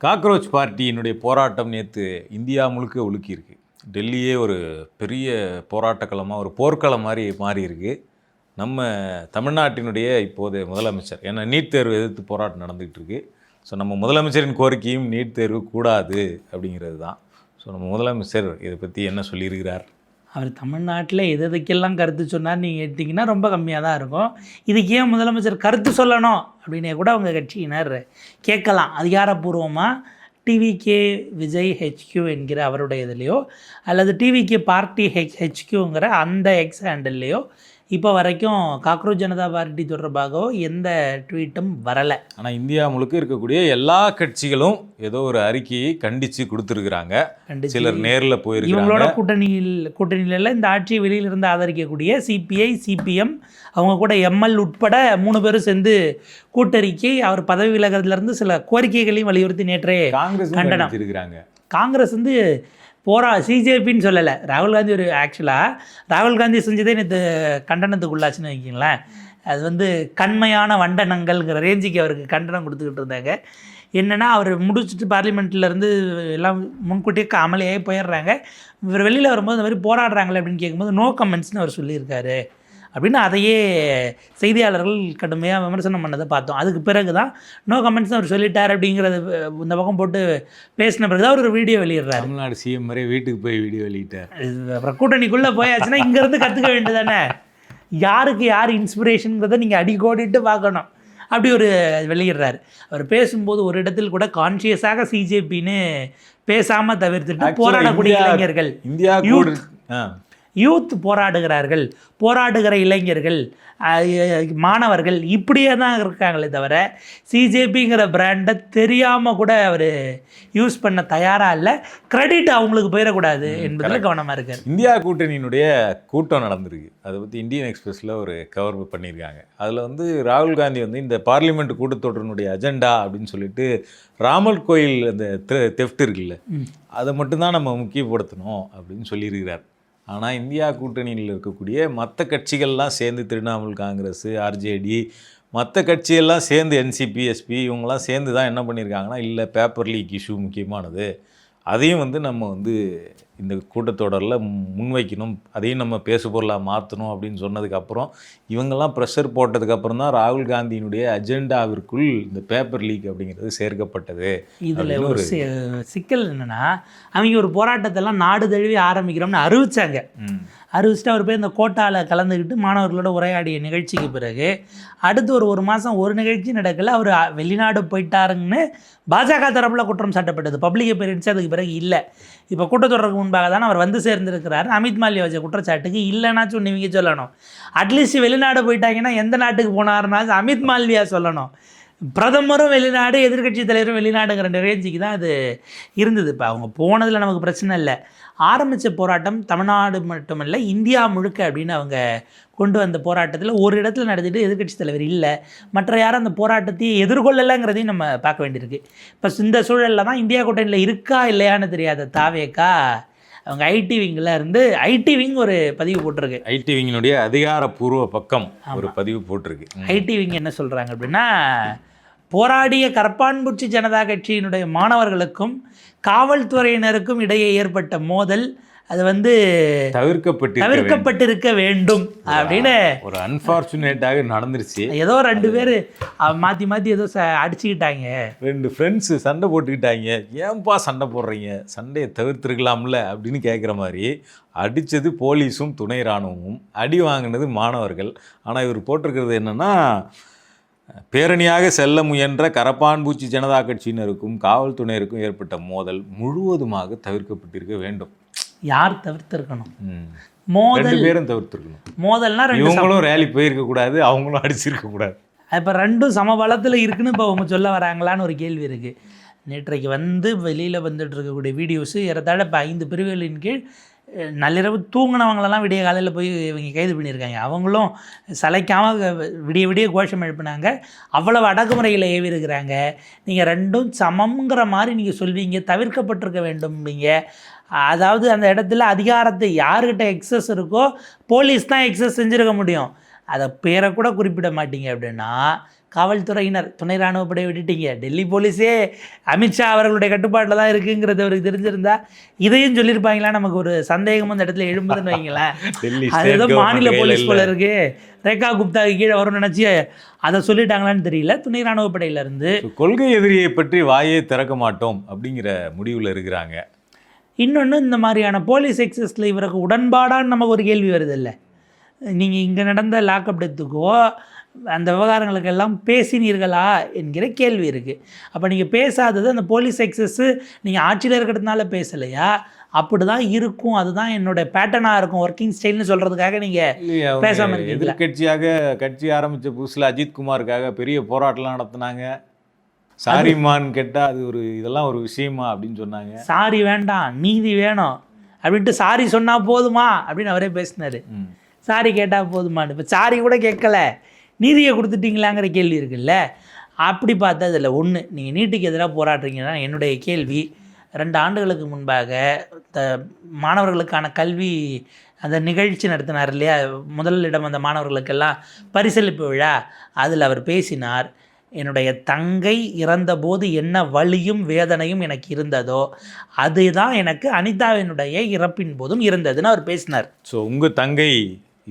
Cockroach பார்ட்டியினுடைய போராட்டம் நேற்று India முழுக்க உலுக்கியிருக்கு. டெல்லியே ஒரு பெரிய போராட்டக்களமாக, ஒரு போர்க்களம் மாதிரி மாறியிருக்கு. நம்ம தமிழ்நாட்டினுடைய இப்போதைய முதலமைச்சர், ஏன்னா நீட் தேர்வு எதிர்த்து போராட்டம் நடந்துகிட்டு இருக்கு. ஸோ நம்ம முதலமைச்சரின் கோரிக்கையும் நீட் தேர்வு கூடாது அப்படிங்கிறது தான். ஸோ நம்ம முதலமைச்சர் இதை பற்றி என்ன சொல்லியிருக்கிறார்? அவர் தமிழ்நாட்டில் எதுக்கெல்லாம் கருத்து சொன்னார் நீங்கள் கேட்டிங்கன்னா ரொம்ப கம்மியாக தான் இருக்கும். இதுக்கு ஏன் முதலமைச்சர் கருத்து சொல்லணும் அப்படின்னே கூட அவங்க கட்சியினர் கேட்கலாம். அதிகாரப்பூர்வமாக டிவிகே விஜய் ஹெச்கியூ என்கிற அவருடைய இதுலேயோ அல்லது டிவிகே பார்ட்டி ஹெச்கியூங்கிற அந்த எக்ஸ் ஹேண்டல்லையோ இப்போ வரைக்கும் காக்ரோச் ஜனதா பார்ட்டி தொடர்பாகவோ எந்த ட்வீட்டும் வரலை. ஆனால் இந்தியா முழுக்க இருக்கக்கூடிய எல்லா கட்சிகளும் ஏதோ ஒரு அறிக்கையை கண்டித்து கொடுத்துருக்குறாங்க. சிலர் நேரில் போயிருக்காங்க. இவங்களோட கூட்டணியில் இந்த ஆட்சியை வெளியிலிருந்து ஆதரிக்கக்கூடிய சிபிஐ, சிபிஎம், அவங்க கூட எம்எல் உட்பட 3 பேரும் சேர்ந்து கூட்டறிக்கை அவர் பதவி விலகிறதுலேருந்து சில கோரிக்கைகளையும் வலியுறுத்தி நேற்றே காங்கிரஸ் கண்டனம் இருக்கிறாங்க. காங்கிரஸ் சிஜேபின்னு சொல்லலை. ராகுல் காந்தி ராகுல் காந்தி செஞ்சதே நேற்று கண்டனத்துக்குள்ளாச்சுன்னு வைக்கிங்களேன். அது கண்மையான வண்டனங்கள்ங்கிற ரேஞ்சுக்கு அவருக்கு கண்டனம் கொடுத்துக்கிட்டு இருந்தாங்க. என்னென்னா அவர் முடிச்சுட்டு பார்லிமெண்ட்லேருந்து எல்லாம் முன்கூட்டியே அமளியாகி போயிடுறாங்க. இவர் வெளியில் வரும்போது இந்த மாதிரி போராடுறாங்களே அப்படின்னு கேட்கும்போது நோ கமெண்ட்ஸ்னு அவர் சொல்லியிருக்காரு அப்படின்னு அதையே செய்தியாளர்கள் கடுமையாக விமர்சனம் பண்ணதை பார்த்தோம். அதுக்கு பிறகு தான் நோ கமெண்ட்ஸ் அவர் சொல்லிட்டார் அப்படிங்கிறது இந்த பக்கம் போட்டு பேசின பிறகு தான் அவர் ஒரு வீடியோ வெளியிடுறாரு. தமிழ்நாடு சிஎம் மாதிரி வீட்டுக்கு போய் வீடியோ வெளியிட்டார். அப்புறம் கூட்டணிக்குள்ளே போயாச்சுன்னா இங்கேருந்து கற்றுக்க வேண்டியதானே, யாருக்கு யார் இன்ஸ்பிரேஷனுங்கிறத நீங்கள் அடிக்கோடிட்டு பார்க்கணும். அப்படி ஒரு வெளியிடுறாரு. அவர் பேசும்போது ஒரு இடத்தில் கூட கான்ஷியஸாக சிஜேபின்னு பேசாமல் தவிர்த்துட்டு போராடக்கூடிய இளைஞர்கள், இந்தியா யூத் போராடுகிறார்கள், போராடுகிற இளைஞர்கள், மாணவர்கள் இப்படியே தான் இருக்காங்களே தவிர சிஜேபிங்கிற பிராண்டை தெரியாமல் கூட அவர் யூஸ் பண்ண தயாராக இல்லை. கிரெடிட் அவங்களுக்கு போயிடக்கூடாது என்பதில் கவனமாக இருக்கார். இந்தியா கூட்டணியினுடைய கூட்டம் நடந்திருக்கு. அதை பற்றி இந்தியன் எக்ஸ்பிரஸில் ஒரு கவர் பண்ணியிருக்காங்க. அதில் ராகுல் காந்தி இந்த பார்லிமெண்ட் கூட்டத்தொடரினுடைய அஜெண்டா அப்படின்னு சொல்லிட்டு ராமர் கோயில் அந்த தெஃப்ட் இருக்குல்ல, அதை மட்டும்தான் நம்ம முக்கியப்படுத்தணும் அப்படின்னு சொல்லியிருக்கிறார். ஆனால் இந்தியா கூட்டணியில் இருக்கக்கூடிய மற்ற கட்சிகள்லாம் சேர்ந்து, திரிணாமுல் காங்கிரஸ், ஆர்ஜேடி, மற்ற கட்சியெல்லாம் சேர்ந்து, என்சிபி, எஸ்பி, இவங்கெல்லாம் சேர்ந்து தான் என்ன பண்ணியிருக்காங்கன்னா, இல்லை பேப்பர் லீக் இஷ்யூ முக்கியமானது, அதையும் நம்ம இந்த கூட்டத்தொடரில் முன்வைக்கணும், அதையும் நம்ம பேசு பொருளாக மாற்றணும் அப்படின்னு சொன்னதுக்கப்புறம் இவங்கெல்லாம் ப்ரெஷர் போட்டதுக்கப்புறம் தான் ராகுல் காந்தியினுடைய அஜெண்டாவிற்குள் இந்த பேப்பர் லீக் அப்படிங்கிறது சேர்க்கப்பட்டது. இதில் ஒரு சிக்கல் என்னென்னா, அவங்க ஒரு போராட்டத்தெல்லாம் நாடு தழுவி ஆரம்பிக்கிறோம்னு அறிவிச்சுட்டு அவர் போய் இந்த கோட்டாவில் கலந்துக்கிட்டு மாணவர்களோட உரையாடிய நிகழ்ச்சிக்கு பிறகு அடுத்து ஒரு மாதம் ஒரு நிகழ்ச்சி நடக்கலை. அவர் வெளிநாடு போயிட்டாருங்கன்னு பாஜக தரப்பில் குற்றம் சாட்டப்பட்டது. பப்ளிக் அப்பியரன்ஸ் அதுக்கு பிறகு இல்லை. இப்போ கூட்டத்தொடருக்கு முன்பாக தான் அவர் சேர்ந்திருக்கிறார். அமித் மால்வியா வச்ச குற்றச்சாட்டுக்கு இல்லைனாச்சும் நீங்கள் சொல்லணும். அட்லீஸ்ட் வெளிநாடு போயிட்டாங்கன்னா எந்த நாட்டுக்கு போனாருனாச்சும் அமித் மால்வியா சொல்லணும். பிரதமரும் வெளிநாடு, எதிர்கட்சி தலைவரும் வெளிநாடுங்கிற ரேஞ்சுக்கு தான் அது இருந்தது. இப்போ அவங்க போனதில் நமக்கு பிரச்சனை இல்லை. ஆரம்பித்த போராட்டம் தமிழ்நாடு மட்டுமல்ல இந்தியா முழுக்க அப்படின்னு அவங்க கொண்டு வந்த போராட்டத்தில் ஒரு இடத்துல நடத்திட்டு எதிர்கட்சி தலைவர் இல்லை, மற்ற யாரும் அந்த போராட்டத்தையே எதிர்கொள்ளலைங்கிறதையும் நம்ம பார்க்க வேண்டியிருக்கு. இப்போ இந்த சூழலில் தான் இந்தியா கூட்டணியில் இருக்கா இல்லையான்னு தெரியாத தாவேக்கா அவங்க ஐடி விங் ஒரு பதிவு போட்டிருக்கு. ஐடி விங்கினுடைய அதிகாரப்பூர்வ பக்கம் ஒரு பதிவு போட்டிருக்கு. ஐடி விங் என்ன சொல்கிறாங்க அப்படின்னா, போராடிய கரப்பான்பூச்சி ஜனதா கட்சியினுடைய மாணவர்களுக்கும் காவல்துறையினருக்கும் இடையே ஏற்பட்ட மோதல் அது தவிர்க்கப்பட்டிருக்க வேண்டும் அப்படின்னு ஒரு அன்ஃபார்ச்சுனேட்டாக நடந்துருச்சு. ஏதோ 2 பேர் மாற்றி ஏதோ அடிச்சுக்கிட்டாங்க, 2 ஃப்ரெண்ட்ஸு சண்டை போட்டுக்கிட்டாங்க. ஏன்பா சண்டை போடுறீங்க, சண்டையை தவிர்த்துருக்கலாம்ல அப்படின்னு கேட்குற மாதிரி அடித்தது போலீஸும் துணை இராணுவமும், அடி வாங்கினது மாணவர்கள். ஆனால் இவர் போட்டிருக்கிறது என்னென்னா, பேரணியாக செல்ல முயன்ற கரப்பான்பூச்சி ஜனதா கட்சியினருக்கும் காவல்துறையினருக்கும் ஏற்பட்ட மோதல் முழுவதுமாக தவிர்க்கப்பட்டிருக்க வேண்டும். யார் தவிர்த்திருக்கணும்? மோதல் பேரும் தவிர்த்திருக்கணும். மோதல்னா இவங்களும் ரேலி போயிருக்க கூடாது, அவங்களும் அடிச்சிருக்க கூடாது. இப்போ 2 சமபலத்தில் இருக்குன்னு இப்போ அவங்க சொல்ல வராங்களான்னு ஒரு கேள்வி இருக்குது. நேற்றைக்கு வெளியில் வந்துட்டு இருக்கக்கூடிய வீடியோஸு ஏறத்தாழ இப்போ 5 பிரிவுகளின் கீழ் நள்ளிரவு தூங்கினவங்களெல்லாம் விடிய காலையில் போய் இவங்க கைது பண்ணியிருக்காங்க. அவங்களும் சளைக்காமல் விடிய கோஷம் எழுப்பினாங்க. அவ்வளவு அடக்குமுறையில் ஏவி இருக்கிறாங்க. நீங்கள் 2ம் சமங்கிற மாதிரி நீங்கள் சொல்வீங்க, தவிர்க்கப்பட்டிருக்க வேண்டும்பீங்க. அதாவது அந்த இடத்துல அதிகாரத்தை யாருக்கிட்ட எக்ஸஸ் இருக்கோ போலீஸ் தான் எக்ஸஸ் செஞ்சுருக்க முடியும். அதை பேரை கூட குறிப்பிட மாட்டீங்க அப்படின்னா காவல்துறையினர், துணை ராணுவப்படை விட்டுட்டீங்க, டெல்லி போலீஸே அமித்ஷா அவர்களுடைய கட்டுப்பாட்டில் தான் இருக்குங்கிறது அவருக்கு தெரிஞ்சிருந்தா இதையும் சொல்லியிருப்பாங்களா? நமக்கு ஒரு சந்தேகம் அந்த இடத்துல எழும்புதுன்னு வைங்களேன். அதுதான் மாநில போலீஸ் போல இருக்கு, ரேகா குப்தாவுக்கு கீழே வரும்னு நினச்சி அதை சொல்லிட்டாங்களான்னு தெரியல. துணை ராணுவப்படையிலேருந்து கொள்கை எதிரியை பற்றி வாயே திறக்க மாட்டோம் அப்படிங்கிற முடிவில் இருக்கிறாங்க. இன்னொன்று, இந்த மாதிரியான போலீஸ் எக்ஸஸில் இவருக்கு உடன்பாடான்னு நமக்கு ஒரு கேள்வி வருது இல்லை? நீங்கள் இங்கே நடந்த லாக்அப் டெத்துக்கோ அந்த விவகாரங்களுக்கெல்லாம் பேசினீர்களா என்கிற கேள்வி இருக்குது. அப்போ நீங்கள் பேசாதது அந்த போலீஸ் எக்ஸஸ்ஸு நீங்கள் ஆட்சியில் இருக்கிறதுனால பேசலையா? அப்படி தான் இருக்கும், அதுதான் என்னோட பேட்டர்னாக இருக்கும், ஒர்க்கிங் ஸ்டைல்னு சொல்கிறதுக்காக நீங்கள் பேசாமல் இருக்கீங்களா? எதிர்கட்சியாக கட்சி ஆரம்பித்த புதுசில் அஜித்குமாருக்காக பெரிய போராட்டம்லாம் நடத்தினாங்க. சாரிமான்னு கேட்டால் அது ஒரு இதெல்லாம் ஒரு விஷயமா அப்படின்னு சொன்னாங்க. சாரி வேண்டாம், நீதி வேணும் அப்படின்ட்டு சாரி சொன்னால் போதுமா அப்படின்னு அவரே பேசினார். சாரி கேட்டால் போதுமான்னு. இப்போ சாரி கூட கேட்கல, நீதியை கொடுத்துட்டீங்களாங்கிற கேள்வி இருக்குல்ல. அப்படி பார்த்தா இதில் ஒன்று, நீங்கள் நீட்டுக்கு எதிராக போராடுறீங்கன்னா என்னுடைய கேள்வி, 2 ஆண்டுகளுக்கு முன்பாக மாணவர்களுக்கான கல்வி அந்த நிகழ்ச்சி நடத்தினார் இல்லையா, முதலிடம் அந்த மாணவர்களுக்கெல்லாம் பரிசளிப்பு விழா, அதில் அவர் பேசினார், என்னுடைய தங்கை இறந்தபோது என்ன வலியும் வேதனையும் எனக்கு இருந்ததோ அதுதான் எனக்கு அனிதாவினுடைய இறப்பின் போதும் இருந்ததுன்னு அவர் பேசினார். ஸோ உங்கள் தங்கை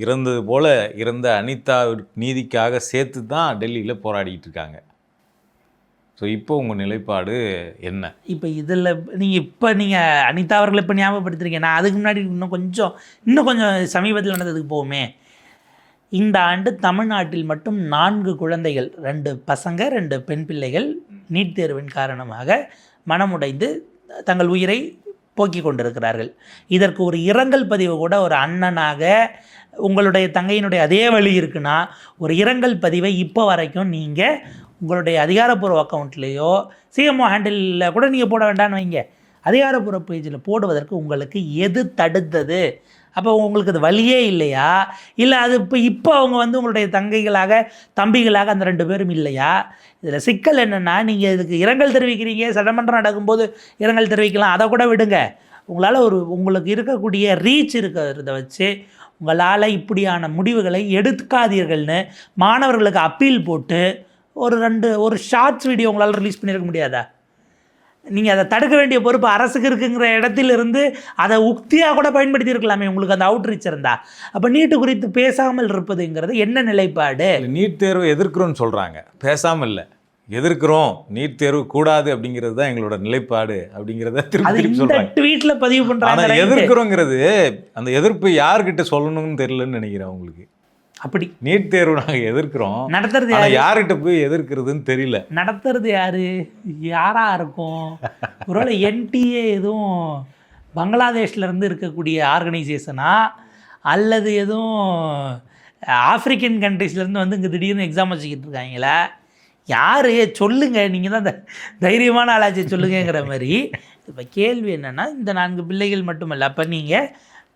இறந்தது போல் இறந்த அனிதா நீதிக்காக சேர்த்து தான் டெல்லியில் போராடிட்டு இருக்காங்க. ஸோ இப்போ உங்கள் நிலைப்பாடு என்ன? இப்போ இதில் நீங்கள் அனிதா அவர்களை இப்போ ஞாபகப்படுத்துறீங்க. நான் அதுக்கு முன்னாடி இன்னும் கொஞ்சம் சமீபத்தில் நடந்ததுக்கு போவோமே. இந்த ஆண்டு தமிழ்நாட்டில் மட்டும் 4 குழந்தைகள், 2 பசங்க 2 பெண் பிள்ளைகள் நீட் தேர்வின் காரணமாக மனமுடைந்து தங்கள் உயிரை போக்கிக் கொண்டிருக்கிறார்கள். இதற்கு ஒரு இரங்கல் பதிவு கூட ஒரு அண்ணனாக, உங்களுடைய தங்கையினுடைய அதே வழி இருக்குன்னா ஒரு இரங்கல் பதிவை இப்போ வரைக்கும் நீங்கள் உங்களுடைய அதிகாரப்பூர்வ அக்கௌண்ட்லேயோ சிஎம்ஓ ஹேண்டிலில் கூட நீங்கள் போட வேண்டாம்னு வைங்க, அதிகாரப்பூர்வ பேஜில் போடுவதற்கு உங்களுக்கு எது தடுத்தது? அப்போ உங்களுக்கு அது வழியே இல்லையா? இல்லை அது இப்போ அவங்க உங்களுடைய தங்கைகளாக தம்பிகளாக அந்த 2 பேரும் இல்லையா? இதில் சிக்கல் என்னென்னா, நீங்கள் இதுக்கு இரங்கல் தெரிவிக்கிறீங்க, சட்டமன்றம் நடக்கும்போது இரங்கல் தெரிவிக்கலாம், அதை கூட விடுங்க. உங்களால் உங்களுக்கு இருக்கக்கூடிய ரீச் இருக்கிறத வச்சு உங்களால் இப்படியான முடிவுகளை எடுக்காதீர்கள்னு மாணவர்களுக்கு அப்பீல் போட்டு ஒரு ஷார்ட்ஸ் வீடியோ உங்களால் ரிலீஸ் பண்ணியிருக்க முடியாதா? நீங்கள் அதை தடுக்க வேண்டிய பொறுப்பு அரசுக்கு இருக்குங்கிற இடத்திலிருந்து அதை உக்தியாக கூட பயன்படுத்தி இருக்கலாமே, உங்களுக்கு அந்த அவுட்ரீச் இருந்தா. அப்போ நீட்டு குறித்து பேசாமல் இருப்பதுங்கிறது என்ன நிலைப்பாடு? நீட் தேர்வு எதிர்க்கிறோன்னு சொல்கிறாங்க, பேசாமல் இல்லை, எதிர்க்கிறோம், நீட் தேர்வு கூடாது அப்படிங்கிறது தான் எங்களோட நிலைப்பாடு அப்படிங்கிறத திருப்பி சொல்கிறாங்க. ட்வீட்டில் பதிவு பண்ணுறாங்க. எதிர்க்கிறோங்கிறது அந்த எதிர்ப்பு யார்கிட்ட சொல்லணும்னு தெரியலன்னு நினைக்கிறேன் உங்களுக்கு. அப்படி நீட் தேர்வு நாங்கள் எதிர்க்கிறோம், நடத்துறது யார்கிட்ட போய் எதிர்க்கிறதுன்னு தெரியல. நடத்துறது யாரா இருக்கும்? ஒருவேளை என்டிஏ எதுவும் பங்களாதேஷ்லேருந்து இருக்கக்கூடிய ஆர்கனைசேஷனா, அல்லது எதுவும் ஆப்பிரிக்கன் கண்ட்ரீஸ்லேருந்து இங்கே திடீர்னு எக்ஸாம் வச்சுக்கிட்டு இருக்காங்களா? யார் சொல்லுங்கள், நீங்கள் தான் தைரியமான ஆளாச்சு சொல்லுங்கிற மாதிரி. இப்போ கேள்வி என்னென்னா, இந்த 4 பிள்ளைகள் மட்டுமல்ல, அப்போ நீங்கள்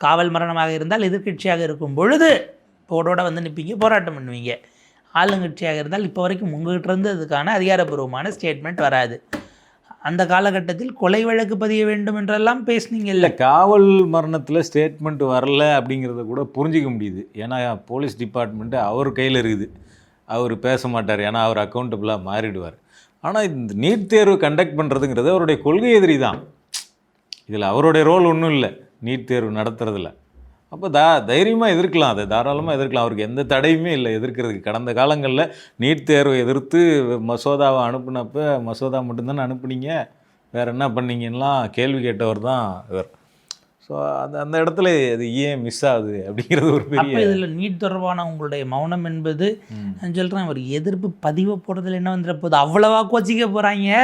காவல் மரணமாக இருந்தால் எதிர்கட்சியாக இருக்கும் பொழுது போடோட நிற்பீங்க, போராட்டம் பண்ணுவீங்க. ஆளுங்கட்சியாக இருந்தால் இப்போ வரைக்கும் உங்கள்கிட்ட இருந்து அதுக்கான அதிகாரப்பூர்வமான ஸ்டேட்மெண்ட் வராது. அந்த காலகட்டத்தில் கொலை வழக்கு பதிய வேண்டும் என்றெல்லாம் பேசுனீங்க. இல்லை, காவல் மரணத்தில் ஸ்டேட்மெண்ட் வரல அப்படிங்கிறத கூட புரிஞ்சிக்க முடியுது. ஏன்னா போலீஸ் டிபார்ட்மெண்ட்டு அவர் கையில் இருக்குது, அவர் பேச மாட்டார், ஏன்னா அவர் அக்கௌண்டபிளாக மாறிடுவார். ஆனால் இந்த நீட் தேர்வு கண்டக்ட் பண்ணுறதுங்கிறது அவருடைய கொள்கை எதிரி தான். இதில் அவருடைய ரோல் ஒன்றும் இல்லை நீட் தேர்வு நடத்துறதுல. அப்போ தைரியமாக எதிர்க்கலாம், அதை தாராளமாக எதிர்க்கலாம், அவருக்கு எந்த தடையுமே இல்லை எதிர்க்கிறதுக்கு. கடந்த காலங்களில் நீட் தேர்வை எதிர்த்து மசோதாவை அனுப்புனப்போ மசோதா மட்டும்தானே அனுப்புனீங்க, வேறு என்ன பண்ணீங்கலாம் கேள்வி கேட்டவர் தான் இவர். ஸோ அந்த இடத்துல அது ஏன் மிஸ் ஆகுது அப்படிங்கிறது ஒரு பெரிய. இதில் நீட் தொடர்பான உங்களுடைய மௌனம் என்பது நான் சொல்கிறேன், அவர் எதிர்ப்பு பதிவை போடுறதுல என்ன வந்துட போகுது? அவ்வளவா கோச்சிக்க போகிறாங்க,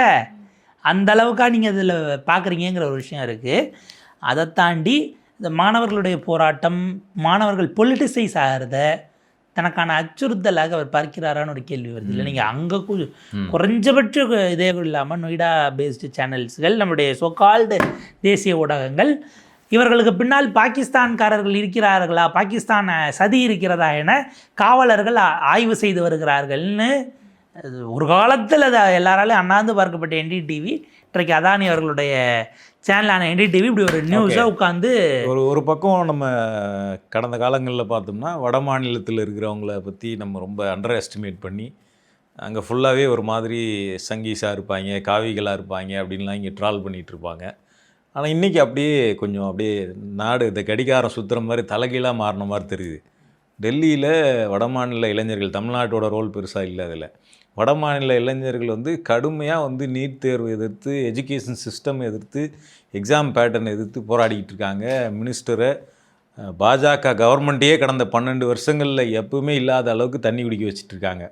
அந்த அளவுக்கா நீங்கள் அதில் பார்க்குறீங்கிற ஒரு விஷயம் இருக்குது. அதை தாண்டி இந்த மாணவர்களுடைய போராட்டம், மாணவர்கள் பொலிட்டிசைஸ் ஆகிறத தனக்கான அச்சுறுத்தலாக அவர் பார்க்கிறாரான்னு ஒரு கேள்வி வருது இல்லை? நீங்கள் அங்கே குறைஞ்சபட்ச இதே இல்லாமல் நொய்டா பேஸ்டு சேனல்ஸ்கள், நம்முடைய சோகால்டு தேசிய ஊடகங்கள் இவர்களுக்கு பின்னால் பாகிஸ்தான்காரர்கள் இருக்கிறார்களா, பாகிஸ்தான் சதி இருக்கிறதா என காவலர்கள் ஆய்வு செய்து வருகிறார்கள்னு ஒரு காலத்தில் அதை எல்லாராலையும் அண்ணாந்து பார்க்கப்பட்ட NDTV, இன்றைக்கு அதானி அவர்களுடைய சேனலான NDTV இப்படி ஒரு நியூஸாக உட்காந்து ஒரு பக்கம் நம்ம கடந்த காலங்களில் பார்த்தோம்னா வட மாநிலத்தில் இருக்கிறவங்கள பற்றி நம்ம ரொம்ப அண்டர் எஸ்டிமேட் பண்ணி அங்கே ஃபுல்லாகவே ஒரு மாதிரி சங்கீஸாக இருப்பாங்க, காவிகளாக இருப்பாங்க அப்படின்லாம் இங்கே ட்ரால் பண்ணிகிட்டு இருப்பாங்க. ஆனால் இன்றைக்கி அப்படியே கொஞ்சம் அப்படியே நாடு இந்த கடிகாரம் சுற்றுற மாதிரி தலைகீழாக மாறின மாதிரி தெரியுது. டெல்லியில் வடமாநில இளைஞர்கள், தமிழ்நாட்டோட ரோல் பெருசாக இல்லை அதில். வடமாநில இளைஞர்கள் வந்து கடுமையாக வந்து நீட் தேர்வு எதிர்த்து, எஜுகேஷன் சிஸ்டம் எதிர்த்து, எக்ஸாம் பேட்டர்ன் எதிர்த்து போராடிக்கிட்டு இருக்காங்க. மினிஸ்டரை பாஜக கவர்மெண்ட்டையே கடந்த 12 வருஷங்களில் எப்பவுமே இல்லாத அளவுக்கு தண்ணி குடிக்க வச்சுட்ருக்காங்க.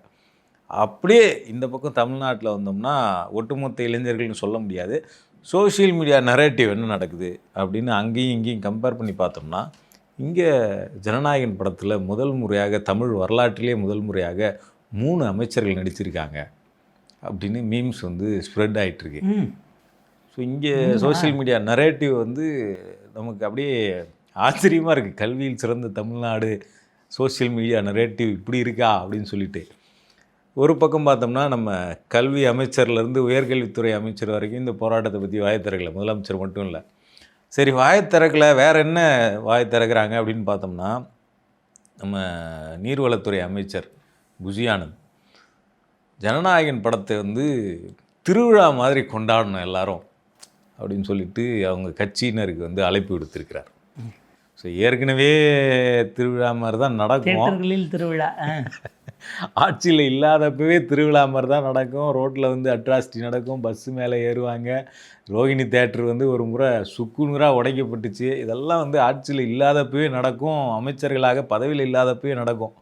அப்படியே இந்த பக்கம் தமிழ்நாட்டில் வந்தோம்னா ஒட்டுமொத்த இளைஞர்கள்னு சொல்ல முடியாது. சோஷியல் மீடியா நரேட்டிவ் என்ன நடக்குது அப்படின்னு அங்கேயும் இங்கேயும் கம்பேர் பண்ணி பார்த்தோம்னா, இங்கே ஜனநாயகன் படத்தில் முதல் முறையாக, தமிழ் வரலாற்றிலே முதல் முறையாக 3 அமைச்சர்கள் நடிச்சிருக்காங்க அப்படின்னு மீம்ஸ் வந்து ஸ்ப்ரெட் ஆகிட்டுருக்கு. ஸோ இங்கே சோஷியல் மீடியா நரேட்டிவ் வந்து நமக்கு அப்படியே ஆச்சரியமாக இருக்குது. கல்வியில் சிறந்த தமிழ்நாடு, சோஷியல் மீடியா நரேட்டிவ் இப்படி இருக்கா அப்படின்னு சொல்லிட்டு. ஒரு பக்கம் பார்த்தோம்னா நம்ம கல்வி அமைச்சர்லேருந்து உயர்கல்வித்துறை அமைச்சர் வரைக்கும் இந்த போராட்டத்தை பற்றி வாயை திறக்கலை. முதலமைச்சர் மட்டும் இல்லை. சரி, வாயை திறக்கலை, வேறு என்ன வாயை திறக்கிறாங்க அப்படின்னு பார்த்தோம்னா, நம்ம நீர்வளத்துறை அமைச்சர் புஷி ஆனந்த் ஜனநாயகன் படத்தை வந்து திருவிழா மாதிரி கொண்டாடணும் எல்லாரும் அப்படின்னு சொல்லிட்டு அவங்க கட்சியினருக்கு வந்து அழைப்பு விடுத்திருக்கிறார். ஸோ ஏற்கனவே திருவிழா மாதிரி தான் நடக்கும். திருவிழா ஆட்சியில் இல்லாதப்பவே திருவிழா மாதிரி தான் நடக்கும். ரோட்டில் வந்து அட்ராசிட்டி நடக்கும், பஸ்ஸு மேலே ஏறுவாங்க. ரோகிணி தேட்டர் வந்து ஒரு முறை சுக்குநூறாக உடைக்கப்பட்டுச்சு. இதெல்லாம் வந்து ஆட்சியில் இல்லாதப்பவே நடக்கும், அமைச்சர்களாக பதவியில் இல்லாதப்பவே நடக்கும்.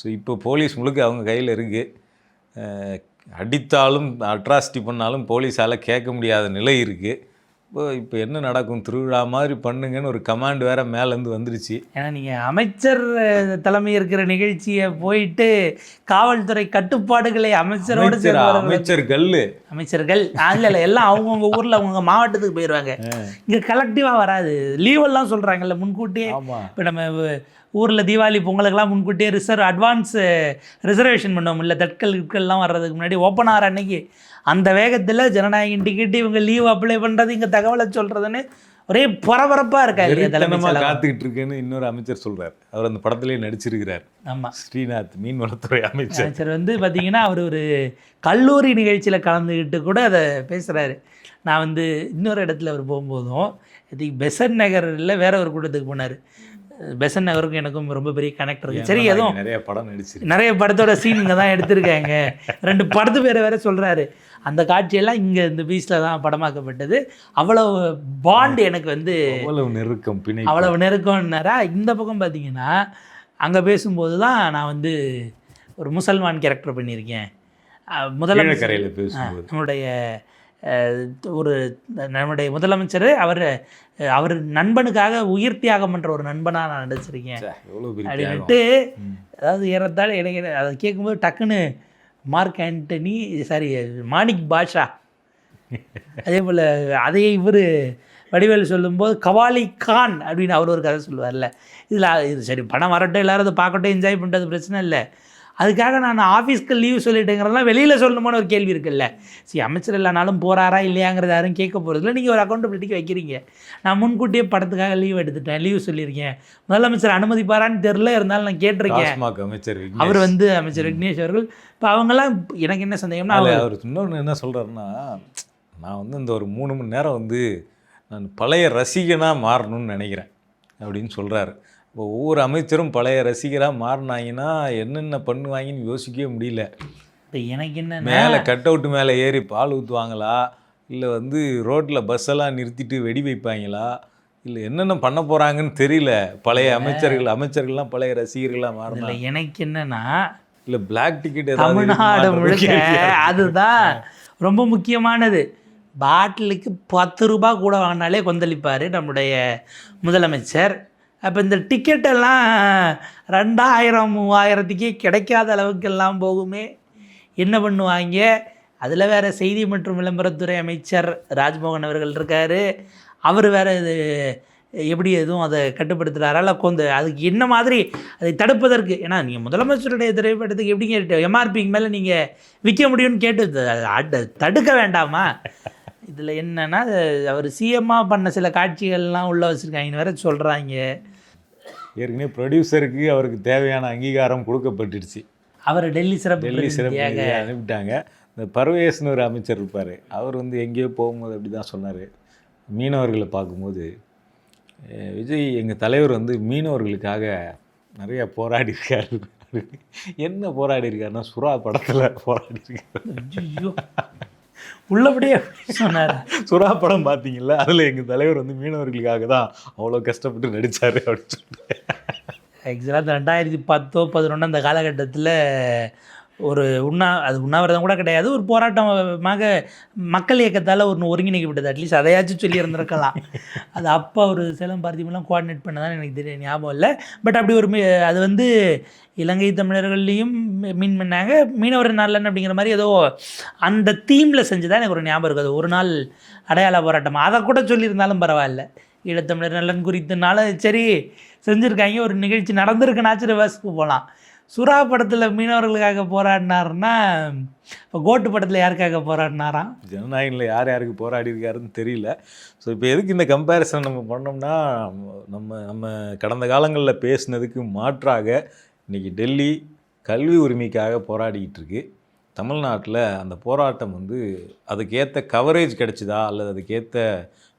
ஸோ இப்போ போலீஸ் முழுக்க அவங்க கையில் இருக்குது. அடித்தாலும் அட்ராசிட்டி பண்ணாலும் போலீஸால் கேட்க முடியாத நிலை இருக்குது. இப்போ என்ன நடக்கும், திருவிழா மாதிரி பண்ணுங்கன்னு ஒரு கமாண்ட் வேறு மேலேருந்து வந்துருச்சு. ஏன்னா நீங்கள் அமைச்சர் தலைமை இருக்கிற நிகழ்ச்சியை போயிட்டு காவல்துறை கட்டுப்பாடுகளை அமைச்சரோடு அமைச்சர்கள் இல்லை எல்லாம் அவங்கவுங்க ஊரில் அவங்க மாவட்டத்துக்கு போயிடுவாங்க. இங்கே கலெக்டிவாக வராது. லீவெல்லாம் சொல்கிறாங்கல்ல முன்கூட்டியே. இப்போ நம்ம ஊரில் தீபாவளி பொங்கலுக்கெல்லாம் முன்கூட்டியே அட்வான்ஸ் ரிசர்வேஷன் பண்ணுவோம் இல்லை, தட்கல்லாம் வர்றதுக்கு முன்னாடி ஓப்பன் ஆகிற அன்னைக்கு அந்த வேகத்தில் ஜனநாயகன் டிக்கெட்டு இவங்க லீவ் அப்ளை பண்ணுறது, இங்கே தகவலை சொல்கிறதுன்னு ஒரே பரபரப்பாக இருக்காரு. காத்துக்கிட்டு இருக்குன்னு இன்னொரு அமைச்சர் சொல்கிறார். அவர் அந்த படத்துலேயே நடிச்சிருக்கிறார். ஆமாம், ஸ்ரீநாத், மீன்வளத்துறை அமைச்சர் வந்து பார்த்திங்கன்னா அவர் ஒரு கல்லூரி நிகழ்ச்சியில் கலந்துக்கிட்டு கூட அதை பேசுகிறாரு. நான் வந்து இன்னொரு இடத்துல அவர் போகும்போதும் பெசன்ட் நகரில் வேற ஒரு கூட்டத்துக்கு போனார். பெசன்ட் நகருக்கும் எனக்கும் ரொம்ப பெரிய கனெக்ட் இருக்குது. சரி, எதுவும் நிறைய படத்தோட சீன் இங்கே தான் எடுத்திருக்காங்க. 2 படத்து வேற சொல்கிறாரு. அந்த காட்சியெல்லாம் இங்கே இந்த பீச்சில் தான் படமாக்கப்பட்டது. அவ்வளவு பாண்ட் எனக்கு வந்து அவ்வளவு நெருக்கம்னாரா. இந்த பக்கம் பார்த்தீங்கன்னா அங்கே பேசும்போது தான் நான் வந்து ஒரு முசல்மான் கேரக்டர் பண்ணியிருக்கேன். முதலமைச்சர் நம்மளுடைய நம்முடைய முதலமைச்சர் அவர் நண்பனுக்காக உயிர் தியாகம் பண்ணுற ஒரு நண்பனாக நான் நடிச்சிருக்கேன் அப்படின்ட்டு. அதாவது ஏறத்தாழ எனக்கு அதை கேட்கும்போது டக்குன்னு மாணிக் பாஷா, அதே போல் அதையே இவர் வடிவேல் சொல்லும்போது கவாலி கான் அப்படின்னு அவர் ஒரு கதை சொல்லுவார்ல. இது சரி, படம் வரட்டும், எல்லோரும் அதை பார்க்கட்டும், என்ஜாய் பண்ணுறது பிரச்சனை இல்லை. அதுக்காக நான் ஆஃபீஸ்க்கு லீவ் சொல்லிட்டேங்கிறதெல்லாம் வெளியில் சொல்லணுமான ஒரு கேள்வி இருக்குல்ல. சரி, அமைச்சர் இல்லைனாலும் போகிறாரா இல்லையாங்கிறது யாரும் கேட்க போகிறதில்ல. நீங்கள் ஒரு அக்கௌண்டபிலிட்டிக்கு வைக்கிறீங்க. நான் முன்கூட்டியே படத்துக்காக லீவ் எடுத்துட்டேன், லீவ் சொல்லியிருக்கேன். முதலமைச்சர் அனுமதிப்பாரான்னு தெரில, இருந்தாலும் நான் கேட்டிருக்கேன். அவர் வந்து அமைச்சர் விக்னேஷ் அவர்கள். இப்போ அவங்கெல்லாம் எனக்கு என்ன சந்தேகம்னா, அவர் இன்னொன்று என்ன சொல்கிறாருன்னா, நான் வந்து இந்த ஒரு 3 மணி நேரம் வந்து நான் பழைய ரசிகனாக மாறணும்னு நினைக்கிறேன் அப்படின்னு சொல்கிறாரு. இப்போ ஒவ்வொரு அமைச்சரும் பழைய ரசிகராக மாறினாங்கன்னா என்னென்ன பண்ணுவாங்கன்னு யோசிக்கவே முடியல. இப்போ எனக்கு என்ன, மேலே கட் அவுட்டு மேலே ஏறி பால் ஊற்றுவாங்களா, இல்லை வந்து ரோட்டில் பஸ்ஸெல்லாம் நிறுத்திட்டு வெடி வைப்பாங்களா, இல்லை என்னென்ன பண்ண போகிறாங்கன்னு தெரியல. பழைய அமைச்சர்கள்லாம் பழைய ரசிகர்களாக மாறினா எனக்கு என்னென்னா, இல்லை பிளாக் டிக்கெட் தமிழ்நாடு முழுக்க அதுதான் ரொம்ப முக்கியமானது. பாட்டிலுக்கு 10 ரூபா கூட வாங்கினாலே கொந்தளிப்பார் நம்முடைய முதலமைச்சர். அப்போ இந்த டிக்கெட்டெல்லாம் 2000 3000க்கே கிடைக்காத அளவுக்கெல்லாம் போகுமே, என்ன பண்ணுவாங்க? அதில் வேறு செய்தி மற்றும் விளம்பரத்துறை அமைச்சர் ராஜ்மோகன் அவர்கள் இருக்கார். அவர் வேறு இது எப்படி எதுவும் அதை கட்டுப்படுத்துகிறாரா இல்லை அதுக்கு என்ன மாதிரி அதை தடுப்பதற்கு? ஏன்னா நீங்கள் முதலமைச்சருடைய திரைப்படத்துக்கு எப்படிங்க எம்ஆர்பிக்கு மேலே நீங்கள் விற்க முடியும்னு கேட்டு தடுக்க வேண்டாமா? இதில் என்னென்னா, அவர் சிஎம்மாக பண்ண சில காட்சிகள்லாம் உள்ளே வச்சுருக்காங்கன்னு வேறு சொல்கிறாங்க. ஏற்கனவே ப்ரொடியூசருக்கு அவருக்கு தேவையான அங்கீகாரம் கொடுக்கப்பட்டுடுச்சு. அவர் டெல்லி சிறப்பு டெல்லி சிறப்பு பிரதிநிதியாக பிரதிநிதியா அனுப்பிட்டாங்க. இந்த பர்வேஸ்னு ஒரு அமைச்சர் இருப்பார், அவர் வந்து எங்கேயோ போகும்போது அப்படி தான் சொன்னார். மீனவர்களை பார்க்கும்போது, விஜய் எங்கள் தலைவர் வந்து மீனவர்களுக்காக நிறையா போராடி இருக்காரு. என்ன போராடி இருக்காருன்னா, சுறா படத்தில் போராடி இருக்காரு. ஐயோ உள்ளபடியே சொன்னார். சுறா படம் பார்த்தீங்களா, அதில் எங்கள் தலைவர் வந்து மீனவர்களுக்காக தான் அவ்வளோ கஷ்டப்பட்டு நடித்தார் அப்படின்னு சொல்லிட்டு. ஆக்சுவலாக 2010-11 அந்த காலகட்டத்தில் ஒரு உண்ணாவிரதம் கூட கிடையாது, ஒரு போராட்டமாக மக்கள் இயக்கத்தால் ஒருங்கிணைக்கப்பட்டது. அட்லீஸ்ட் அதையாச்சும் சொல்லி இருந்திருக்கலாம். அது அப்போ ஒரு சேலம் பார்த்திமெல்லாம் கோஆர்டினேட் பண்ணதான் எனக்கு தெரிய ஞாபகம் இல்லை. பட் அப்படி ஒரு அது வந்து இலங்கை தமிழர்கள்லேயும் மீன் பண்ணாங்க, மீனவர் நல்லன் அப்படிங்கிற மாதிரி ஏதோ அந்த தீமில் செஞ்சுதான் எனக்கு ஒரு ஞாபகம் இருக்குது. அது ஒரு நாள் அடையாள போராட்டம், அதை கூட சொல்லியிருந்தாலும் பரவாயில்ல. ஈழத்தமிழர் நலன் குறித்தனால சரி செஞ்சுருக்காங்க, ஒரு நிகழ்ச்சி நடந்திருக்குனாச்சும் ரிவர்ஸ்க்கு போகலாம். சுறா படத்தில் மீனவர்களுக்காக போராடினாருன்னா இப்போ கோட்டு படத்தில் யாருக்காக போராடினாராம்? ஜனநாயகனில் யார் யாருக்கு போராடி இருக்காருன்னு தெரியல. ஸோ இப்போ எதுக்கு இந்த கம்பேரிசன் நம்ம பண்ணோம்னா, நம்ம கடந்த காலங்களில் பேசினதுக்கு மாற்றாக இன்றைக்கி டெல்லி கல்வி உரிமைக்காக போராடிக்கிட்டு இருக்கு. தமிழ்நாட்டில் அந்த போராட்டம் வந்து அதுக்கேற்ற கவரேஜ் கிடைச்சிதா அல்லது அதுக்கேற்ற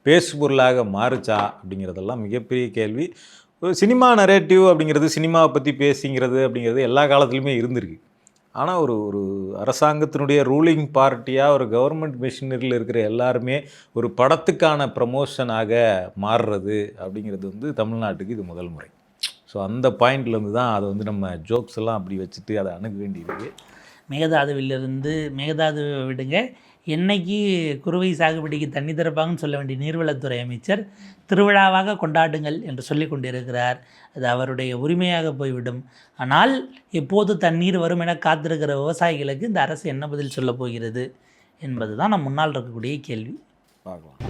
பேசுபொருளாக மாறுச்சா அப்படிங்கிறதெல்லாம் மிகப்பெரிய கேள்வி. ஒரு சினிமா நரேட்டிவ் அப்படிங்கிறது, சினிமாவை பற்றி பேசிங்கிறது அப்படிங்கிறது எல்லா காலத்துலையுமே இருந்திருக்கு. ஆனால் ஒரு அரசாங்கத்தினுடைய ரூலிங் பார்ட்டியாக ஒரு கவர்மெண்ட் மிஷினரியில் இருக்கிற எல்லாருமே ஒரு படத்துக்கான ப்ரமோஷனாக மாறுறது அப்படிங்கிறது வந்து தமிழ்நாட்டுக்கு இது முதல் முறை. ஸோ அந்த பாயிண்ட்லேருந்து தான் அதை வந்து நம்ம ஜோக்ஸ் எல்லாம் அப்படி வச்சுட்டு அதை அணுக வேண்டியிருக்கு. மேகதாதுவிலிருந்து மேகதாதுவை விடுங்க, என்னைக்கு குறுவை சாகுபடிக்கு தண்ணி திறப்பாங்கன்னு சொல்ல வேண்டிய நீர்வளத்துறை அமைச்சர் திருவிழாவாக கொண்டாடுங்கள் என்று சொல்லி கொண்டிருக்கிறார். அது அவருடைய உரிமையாக போய்விடும். ஆனால் எப்போது தண்ணீர் வரும் என காத்திருக்கிற விவசாயிகளுக்கு இந்த அரசு என்ன பதில் சொல்ல போகிறது என்பது தான் நம் முன்னால் இருக்கக்கூடிய கேள்வி. பார்க்கலாம்.